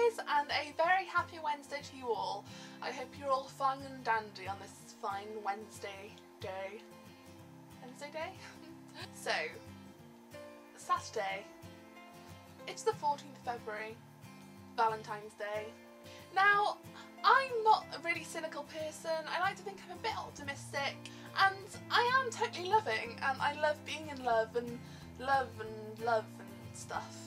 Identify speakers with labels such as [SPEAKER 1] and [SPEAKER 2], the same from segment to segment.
[SPEAKER 1] guys, and a very happy Wednesday to you all. I hope you're all fun and dandy on this fine Wednesday day. So, Saturday, it's the 14th of February, Valentine's Day. Now, I'm not a really cynical person. I like to think I'm a bit optimistic, and I am totally loving, and I love being in love and stuff.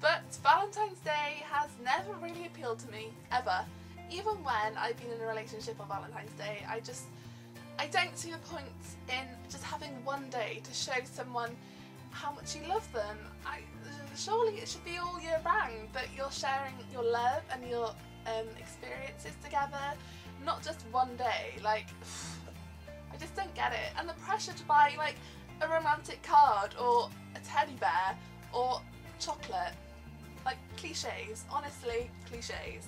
[SPEAKER 1] But Valentine's Day has never really appealed to me, ever. Even when I've been in a relationship on Valentine's Day, I don't see the point in just having one day to show someone how much you love them. Surely it should be all year round that you're sharing your love and your experiences together, not just one day. Like, I just don't get it. And the pressure to buy like a romantic card or a teddy bear or chocolate, like cliches, honestly, cliches.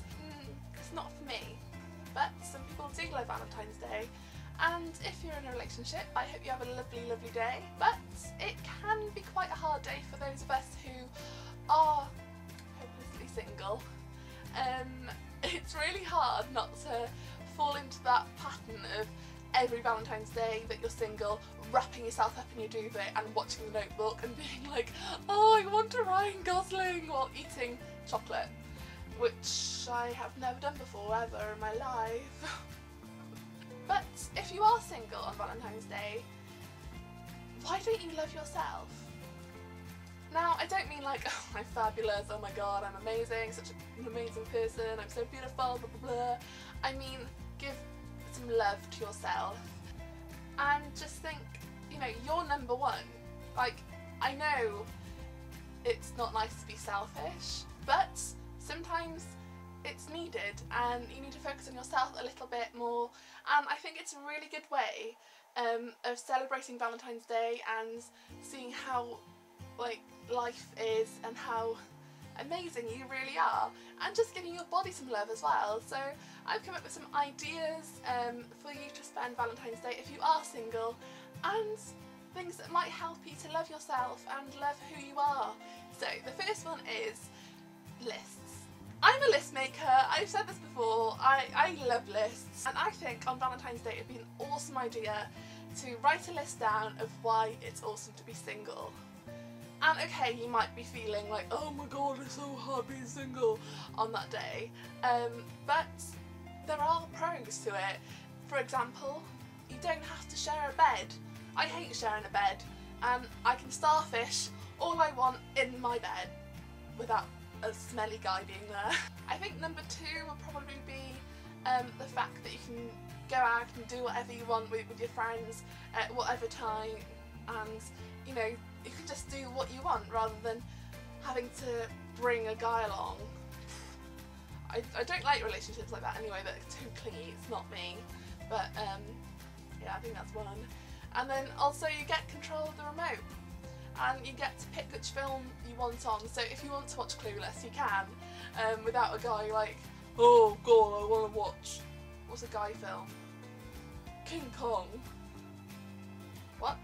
[SPEAKER 1] It's not for me. But some people do love Valentine's Day, and if you're in a relationship, I hope you have a lovely, lovely day. But it can be quite a hard day for those of us who are hopelessly single. It's really hard not to fall into that pattern of every Valentine's Day that you're single, wrapping yourself up in your duvet and watching The Notebook and being like, oh, I want a Ryan Gosling, while eating chocolate, which I have never done before ever in my life. But if you are single on Valentine's Day, why don't you love yourself? Now, I don't mean like, oh, I'm fabulous, oh my god, I'm amazing, such an amazing person, I'm so beautiful, blah blah blah. I mean, give some love to yourself and just think, you know, you're number one. Like, I know it's not nice to be selfish, but sometimes it's needed and you need to focus on yourself a little bit more, and I think it's a really good way of celebrating Valentine's Day and seeing how like life is and how amazing you really are, and just giving your body some love as well. So I've come up with some ideas for you to spend Valentine's Day if you are single, and things that might help you to love yourself and love who you are. So the first one is lists. I'm a list maker, I've said this before, I love lists, and I think on Valentine's Day it would be an awesome idea to write a list down of why it's awesome to be single. And okay, you might be feeling like, oh my god, it's so hard being single on that day, but there are pros to it. For example, you don't have to share a bed. I hate sharing a bed, and I can starfish all I want in my bed without a smelly guy being there. I think number two would probably be the fact that you can go out and do whatever you want with your friends at whatever time, and you know, you can just do what you want rather than having to bring a guy along. I don't like relationships like that anyway, that are too clingy, it's not me. But yeah, I think that's one. And then also you get control of the remote, and you get to pick which film you want on. So if you want to watch Clueless, you can, without a guy like, oh god, I want to watch, what's a guy film? King Kong. What?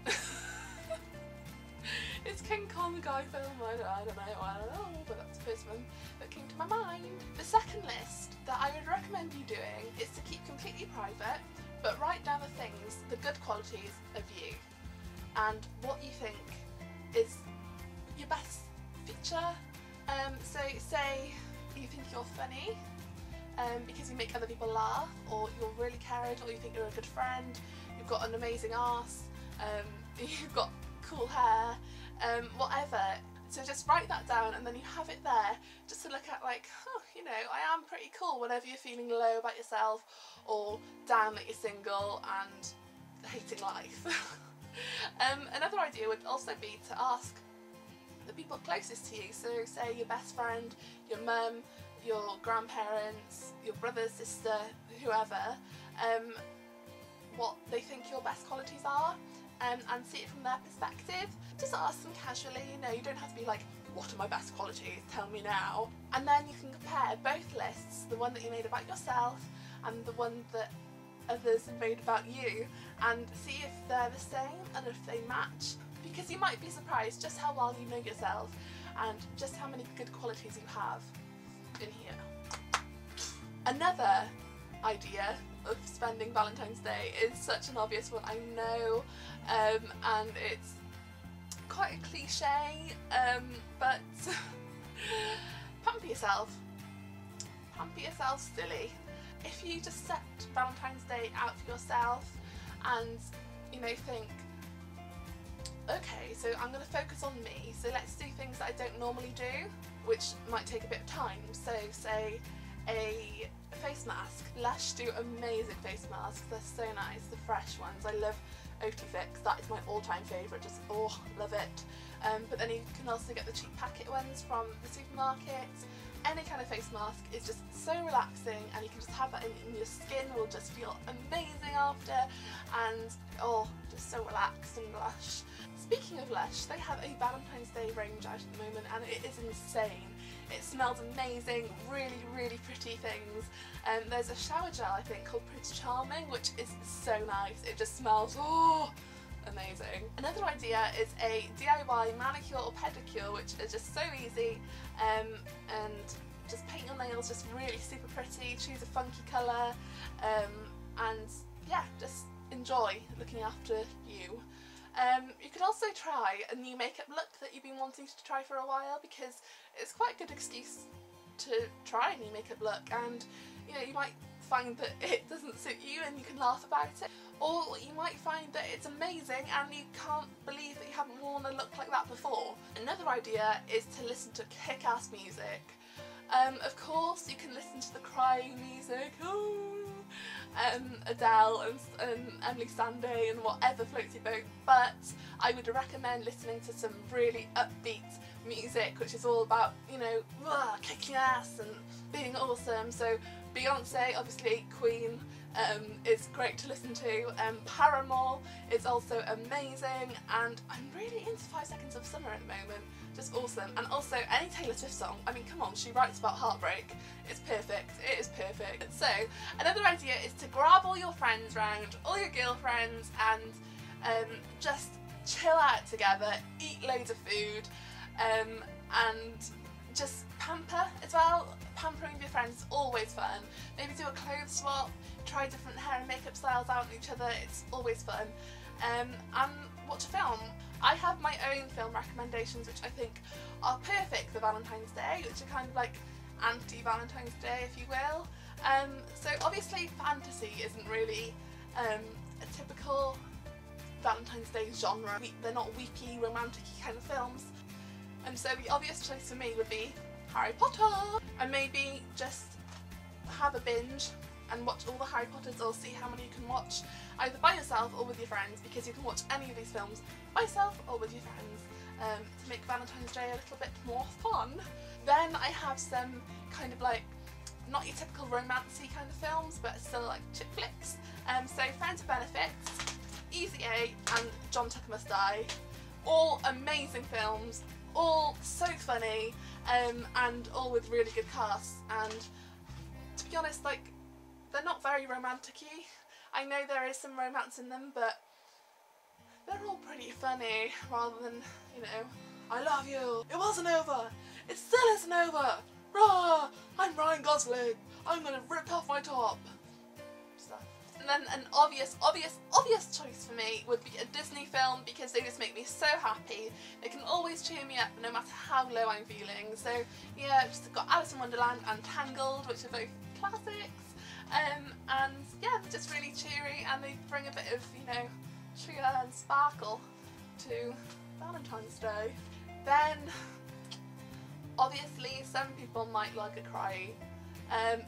[SPEAKER 1] Is King Kong a guy film? I don't know, but that's the first one that came to my mind. The second list that I would recommend you doing is to keep completely private, but write down the things, the good qualities of you, and what you think is your best feature. So say you think you're funny because you make other people laugh, or you're really caring, or you think you're a good friend, you've got an amazing arse, you've got cool hair, whatever. So just write that down, and then you have it there just to look at, like, oh, you know, I am pretty cool whenever you're feeling low about yourself or down that you're single and hating life. Another idea would also be to ask the people closest to you, so say your best friend, your mum, your grandparents, your brother, sister, whoever, what they think your best qualities are, and see it from their perspective. Just ask them casually, you know, you don't have to be like, what are my best qualities, tell me now. And then you can compare both lists, the one that you made about yourself and the one that others have made about you, and see if they're the same and if they match, because you might be surprised just how well you know yourself and just how many good qualities you have. in here. Another idea of spending Valentine's Day is such an obvious one, I know, and it's quite a cliche, but pamper yourself. Pamper yourself silly. If you just set Valentine's Day out for yourself and, you know, think, okay, so I'm going to focus on me, so let's do things that I don't normally do, which might take a bit of time. So say a face mask. Lush do amazing face masks, they're so nice, the fresh ones. I love Otifix, that is my all-time favourite, just love it. But then you can also get the cheap packet ones from the supermarket. Any kind of face mask is just so relaxing, and you can just have that in your skin, will just feel amazing after, and just so relaxed and lush. Speaking of Lush, they have a Valentine's Day range out at the moment, and it is insane. It smells amazing, really, really pretty things. There's a shower gel, I think, called Prince Charming, which is so nice. It just smells, amazing. Another idea is a DIY manicure or pedicure, which is just so easy, and just paint your nails just really super pretty, choose a funky colour, and yeah, just enjoy looking after you. You could also try a new makeup look that you've been wanting to try for a while, because it's quite a good excuse to try a new makeup look, and you know, you might find that it doesn't suit you and you can laugh about it, or you might find that it's amazing and you can't believe that you haven't worn a look like that before. Another idea is to listen to kick-ass music. Of course you can listen to the crying music, Adele and Emily Sandé and whatever floats your boat, but I would recommend listening to some really upbeat music, which is all about, you know, kicking ass and being awesome. So Beyonce, obviously, Queen, is great to listen to. Paramore is also amazing, and I'm really into 5 Seconds of Summer at the moment, just awesome. And also any Taylor Swift song, I mean, come on, she writes about heartbreak, it's perfect, it is perfect. So another idea is to grab all your friends round, all your girlfriends, and just chill out together, eat loads of food, and just pamper as well. Pampering with your friends is always fun. Maybe do a clothes swap, try different hair and makeup styles out on each other, it's always fun. And watch a film. I have my own film recommendations which I think are perfect for Valentine's Day, which are kind of like anti-Valentine's Day, if you will. So obviously fantasy isn't really a typical Valentine's Day genre. They're not weepy, romantic-y kind of films. And so the obvious choice for me would be Harry Potter, and maybe just have a binge and watch all the Harry Potters, or see how many you can watch either by yourself or with your friends, because you can watch any of these films by yourself or with your friends, to make Valentine's Day a little bit more fun. Then I have some kind of like not your typical romancy kind of films, but still like chick flicks. So Friends with Benefits, Easy A, and John Tucker Must Die. All amazing films, all so funny, and all with really good casts. And to be honest, like, they're not very romantic-y. I know there is some romance in them, but they're all pretty funny, rather than, you know, I love you, it wasn't over, it still isn't over, rah, I'm Ryan Gosling, I'm gonna rip off my top. Stuff. And then an obvious choice for me would be a Disney film, because they just make me so happy. They can always cheer me up no matter how low I'm feeling. So yeah, just got Alice in Wonderland and Tangled, which are both classics. And yeah, they're just really cheery, and they bring a bit of, you know, cheer and sparkle to Valentine's Day. Then obviously some people might like a cry.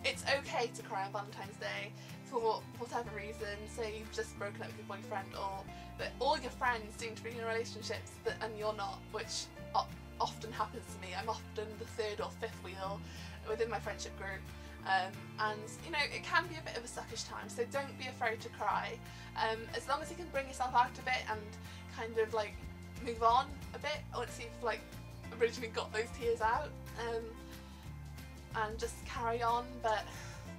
[SPEAKER 1] It's okay to cry on Valentine's Day for whatever reason. Say you've just broken up with your boyfriend, or that all your friends seem to be in relationships and you're not, which often happens to me. I'm often the 3rd or 5th wheel within my friendship group. And you know, it can be a bit of a suckish time, so don't be afraid to cry. As long as you can bring yourself out of it and kind of like move on a bit once you've like originally got those tears out, and just carry on. But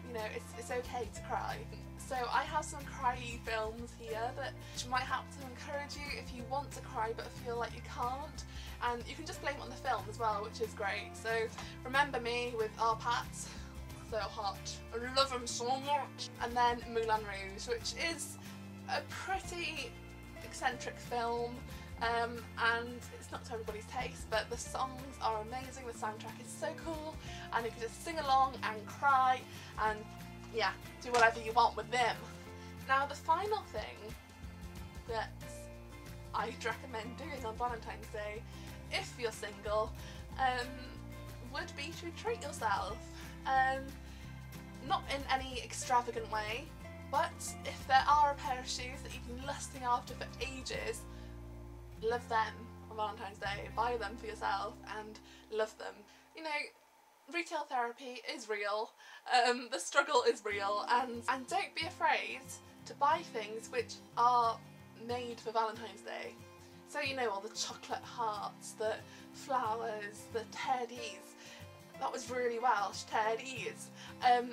[SPEAKER 1] you know, it's okay to cry. So I have some cryy films here that might help to encourage you if you want to cry but feel like you can't. And you can just blame it on the film as well, which is great. So Remember Me with our Pats, so hot, I love him so much. And then Moulin Rouge, which is a pretty eccentric film, and it's not to everybody's taste, but the songs are amazing, the soundtrack is so cool, and you can just sing along and cry and yeah, do whatever you want with them. Now the final thing that I'd recommend doing on Valentine's Day, if you're single, would be to treat yourself. Not in any extravagant way, but if there are a pair of shoes that you've been lusting after for ages, love them on Valentine's Day, buy them for yourself and love them. You know, retail therapy is real, the struggle is real, and don't be afraid to buy things which are made for Valentine's Day. So you know, all the chocolate hearts, the flowers, the teddies. That was really Welsh, teddies.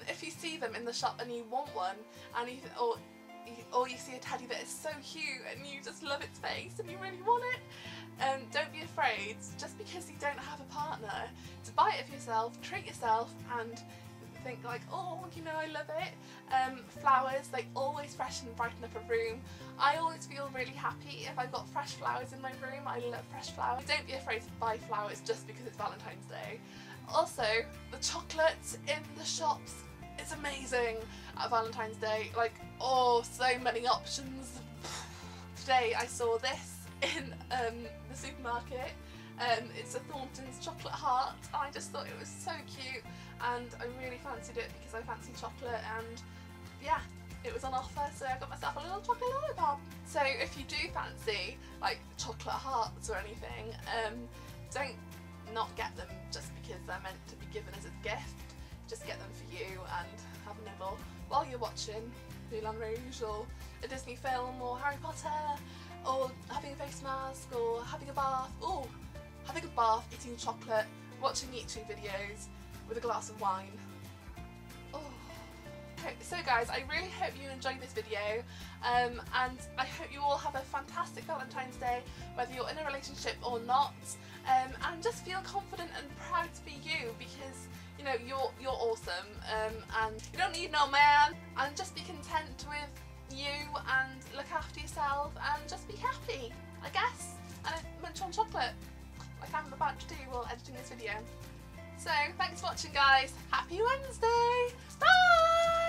[SPEAKER 1] If you see them in the shop and you want one, and or you see a teddy that is so cute and you just love its face and you really want it, don't be afraid, just because you don't have a partner, to buy it for yourself, treat yourself and think like, oh, you know, I love it. Flowers, they always freshen and brighten up a room. I always feel really happy if I've got fresh flowers in my room. I love fresh flowers. Don't be afraid to buy flowers just because it's Valentine's Day. Also, the chocolate in the shops is amazing at Valentine's Day. Like, oh, so many options. Today I saw this in the supermarket. It's a Thornton's chocolate heart. I just thought it was so cute and I really fancied it because I fancy chocolate, and yeah, it was on offer, so I got myself a little chocolate lollipop. So if you do fancy like chocolate hearts or anything, don't not get them just because they're meant to be given as a gift. Just get them for you and have a nibble while you're watching Moulin Rouge or a Disney film or Harry Potter, or having a face mask or having a bath. Oh, having a bath, eating chocolate, watching YouTube videos with a glass of wine. Oh. Okay, so guys, I really hope you enjoyed this video, and I hope you all have a fantastic Valentine's Day, whether you're in a relationship or not, and just feel confident and proud to be you, because you know you're awesome, and you don't need no man, and just be content with you and look after yourself and just be happy, I guess, and munch on chocolate like I'm about to do while editing this video. So thanks for watching, guys. Happy Wednesday. Bye.